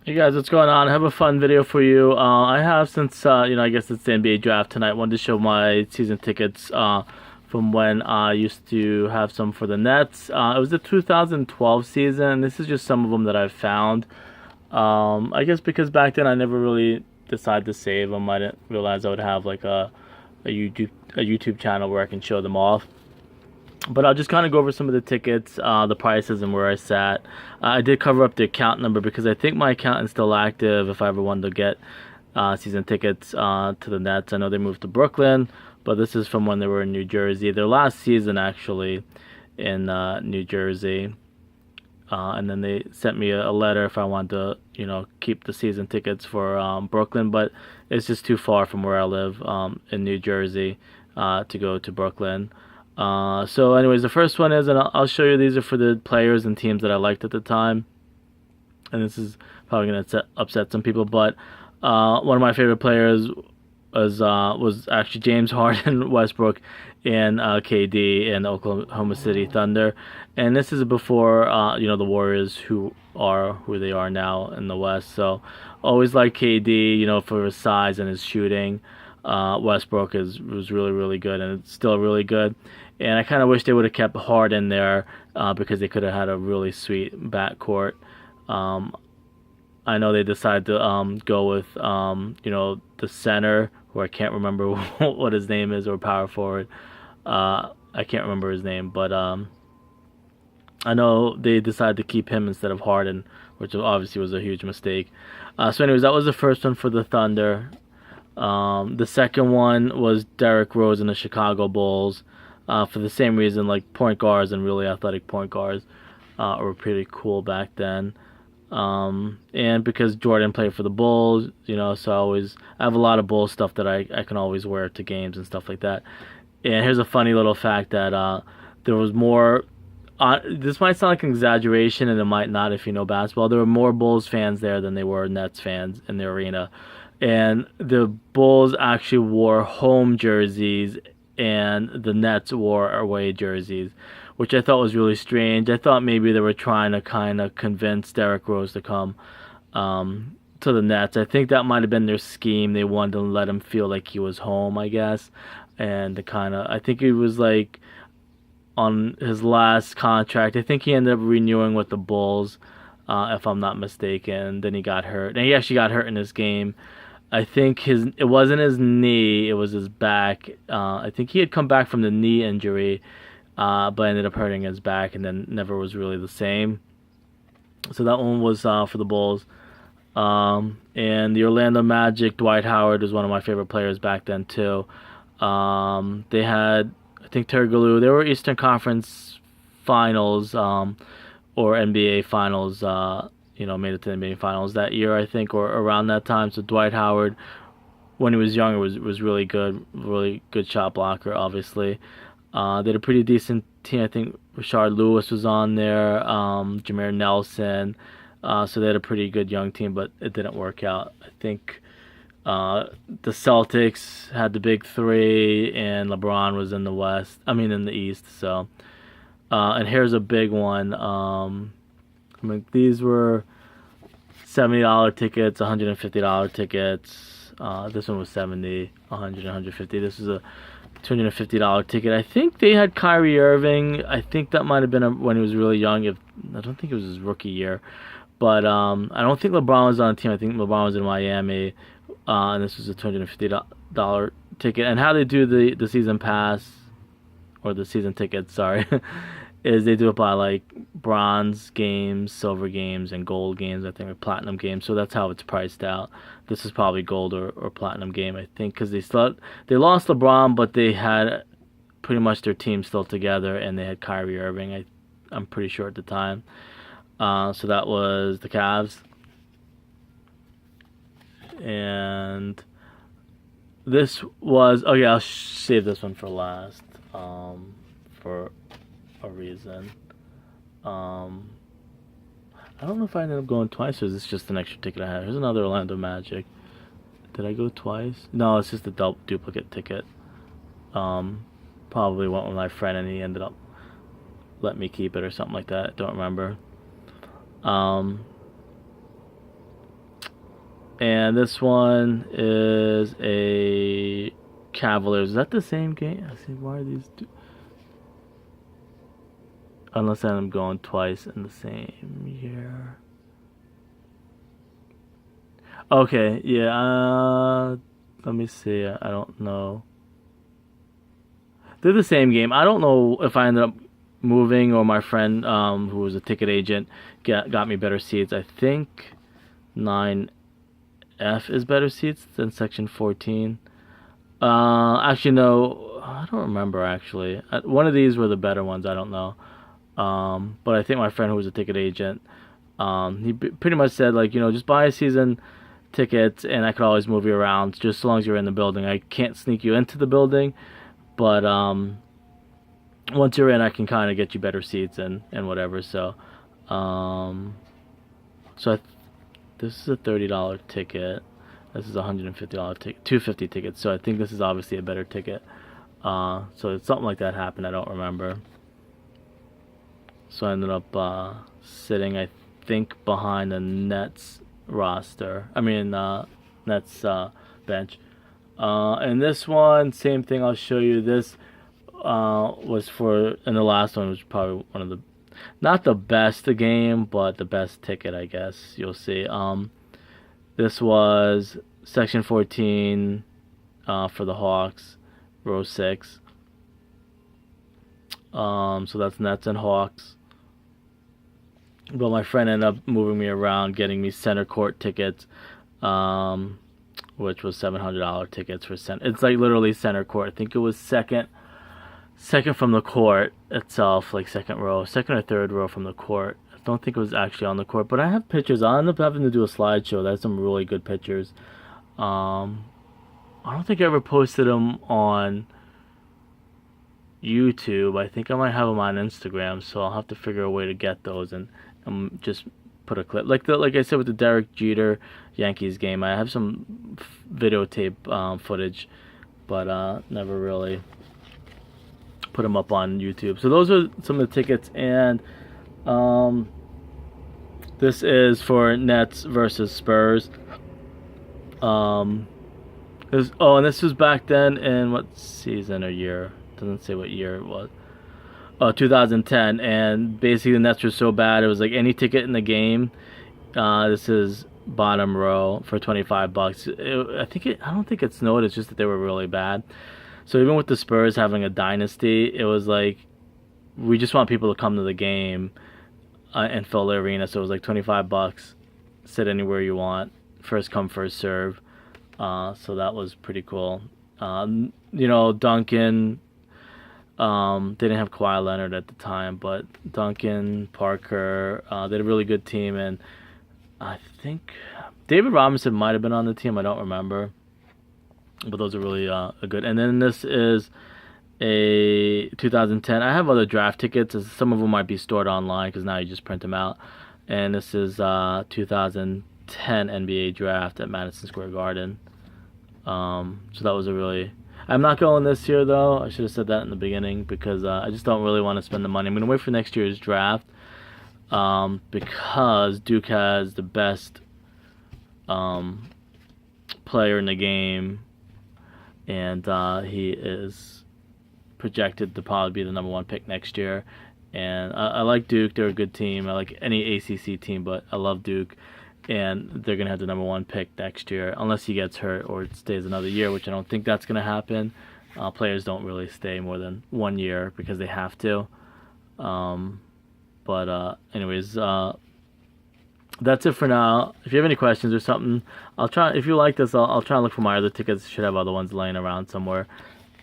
Hey guys, what's going on? I have a fun video for you. I have since I guess it's the NBA draft tonight. Wanted to show my season tickets from when I used to have some for the Nets. It was the 2012 season. This is just some of them that I've found. I guess because back then I never really decided to save them. I didn't realize I would have like a YouTube channel where I can show them off. But I'll just kind of go over some of the tickets, the prices, and where I sat. I did cover up the account number because I think my account is still active if I ever wanted to get season tickets to the Nets. I know they moved to Brooklyn, but this is from when they were in New Jersey. Their last season, actually, in New Jersey. And then they sent me a letter if I wanted to, keep the season tickets for Brooklyn, but it's just too far from where I live in New Jersey to go to Brooklyn. So, anyways, the first one is, and I'll show you, these are for the players and teams that I liked at the time. And this is probably going to upset some people, but one of my favorite players was actually James Harden, Westbrook, and KD in Oklahoma City Thunder. And this is before the Warriors, who are who they are now in the West. So always like KD, for his size and his shooting. Westbrook was really good, and it's still really good. And I kind of wish they would have kept Harden there because they could have had a really sweet backcourt. Um, I know they decided to go with the center, who I can't remember what his name is, or power forward. I can't remember his name, but I know they decided to keep him instead of Harden, which obviously was a huge mistake. So, anyways, that was the first one for the Thunder. The second one was Derrick Rose and the Chicago Bulls. For the same reason, like point guards and really athletic point guards were pretty cool back then. And because Jordan played for the Bulls, so I have a lot of Bulls stuff that I can always wear to games and stuff like that. And here's a funny little fact that there was more. This might sound like an exaggeration, and it might not if you know basketball. There were more Bulls fans there than they were Nets fans in the arena, and the Bulls actually wore home jerseys, and the Nets wore away jerseys, which I thought was really strange. I thought maybe they were trying to kind of convince Derrick Rose to come to the Nets. I think that might have been their scheme. They wanted to let him feel like he was home, I guess, and I think he was like on his last contract. I think he ended up renewing with the Bulls, if I'm not mistaken. Then he got hurt, and he actually got hurt in this game. I think it wasn't his knee, it was his back. I think he had come back from the knee injury, but ended up hurting his back, and then never was really the same. So that one was for the Bulls. And the Orlando Magic, Dwight Howard was one of my favorite players back then too. They had, I think, Terry Galoo. They were Eastern Conference Finals, or NBA Finals. Made it to the NBA Finals that year, I think, or around that time. So Dwight Howard, when he was younger, was really good shot blocker, obviously. They had a pretty decent team. I think Rashard Lewis was on there, Jameer Nelson. So they had a pretty good young team, but it didn't work out. I think the Celtics had the big three, and LeBron was in the West. I mean, in the East. So, and here's a big one. These were $70 tickets, $150 tickets. This one was 70, 100, 150. This is a $250 ticket. I think they had Kyrie Irving. I think that might have been when he was really young. I don't think it was his rookie year, but I don't think LeBron was on the team. I think LeBron was in Miami, and this was a $250 ticket. And how they do the season pass, or the season tickets, sorry, is they do it by like bronze games, silver games, and gold games, I think, or platinum games. So that's how it's priced out. This is probably gold or platinum game, I think, because they lost LeBron, but they had pretty much their team still together, and they had Kyrie Irving. I'm pretty sure at the time. So that was the Cavs, and this was, okay, I'll save this one for last, for a reason. I don't know if I ended up going twice, or is this just an extra ticket I had. Here's another Orlando Magic. Did I go twice? No, it's just a duplicate ticket. Probably went with my friend, and he ended up letting me keep it or something like that. Don't remember. Um, And this one is a Cavaliers. Is that the same game? I see. Why are these? Unless I'm going twice in the same year. Okay, yeah. Let me see. I don't know. They're the same game. I don't know if I ended up moving or my friend, who was a ticket agent, got me better seats. I think 9F is better seats than section 14. Actually, no. I don't remember, actually. One of these were the better ones. I don't know. But I think my friend who was a ticket agent, he pretty much said, like, just buy a season tickets and I could always move you around just as long as you're in the building. I can't sneak you into the building, but once you're in, I can kind of get you better seats and whatever. So, so this is a $30 ticket. This is a $150 ticket, $250 tickets. So I think this is obviously a better ticket. So it's something like that happened. I don't remember. So I ended up sitting, I think, behind the Nets roster. I mean, Nets bench. And this one, same thing. I'll show you. This was for, and the last one was probably one of the, not the best game, but the best ticket, I guess. You'll see. This was section 14 for the Hawks, row 6. So that's Nets and Hawks. But my friend ended up moving me around, getting me center court tickets, which was $700 tickets for center. It's like literally center court. I think it was second from the court itself, like second or third row from the court. I don't think it was actually on the court, but I have pictures. I ended up having to do a slideshow. That's some really good pictures. I don't think I ever posted them on YouTube. I think I might have them on Instagram, so I'll have to figure a way to get those and just put a clip like I said with the Derek Jeter Yankees game. I have some videotape footage, but never really put them up on YouTube. So those are some of the tickets, and this is for Nets versus Spurs. And this was back then in what season or year? Doesn't say what year it was. 2010, and basically the Nets were so bad it was like any ticket in the game. This is bottom row for $25. I don't think it snowed. It's just that they were really bad. So even with the Spurs having a dynasty, it was like we just want people to come to the game and fill the arena. So it was like $25. Sit anywhere you want. First come, first serve. So that was pretty cool. Duncan. They didn't have Kawhi Leonard at the time, but Duncan, Parker, they had a really good team, and I think David Robinson might have been on the team. I don't remember, but those are really good. And then this is a 2010. I have other draft tickets. Some of them might be stored online because now you just print them out. And this is 2010 NBA draft at Madison Square Garden. So that was a really... I'm not going this year, though. I should have said that in the beginning because I just don't really want to spend the money. I'm going to wait for next year's draft because Duke has the best player in the game, and he is projected to probably be the number 1 pick next year. And I like Duke. They're a good team. I like any ACC team, but I love Duke. And they're going to have the number 1 pick next year, unless he gets hurt or stays another year, which I don't think that's going to happen. Players don't really stay more than 1 year because they have to. Anyways, that's it for now. If you have any questions or something, I'll try. If you like this, I'll try and look for my other tickets. Should have other ones laying around somewhere,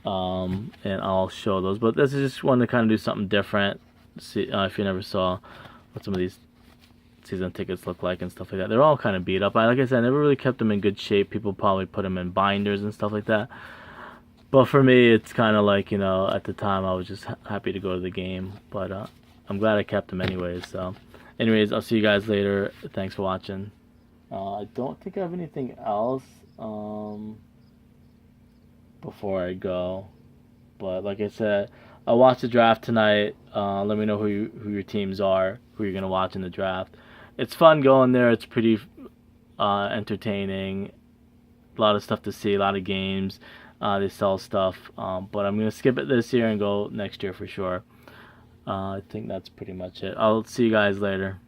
and I'll show those. But this is just one to kind of do something different. See if you never saw what some of these season tickets look like and stuff like that. They're all kind of beat up. Like I said, I never really kept them in good shape. People probably put them in binders and stuff like that. But for me, it's kind of like, at the time I was just happy to go to the game. But I'm glad I kept them anyways. So anyways, I'll see you guys later. Thanks for watching. I don't think I have anything else before I go. But like I said, I'll watch the draft tonight. Let me know who your teams are, who you're going to watch in the draft. It's fun going there. It's pretty entertaining. A lot of stuff to see, a lot of games. They sell stuff, but I'm gonna skip it this year and go next year for sure. I think that's pretty much it. I'll see you guys later.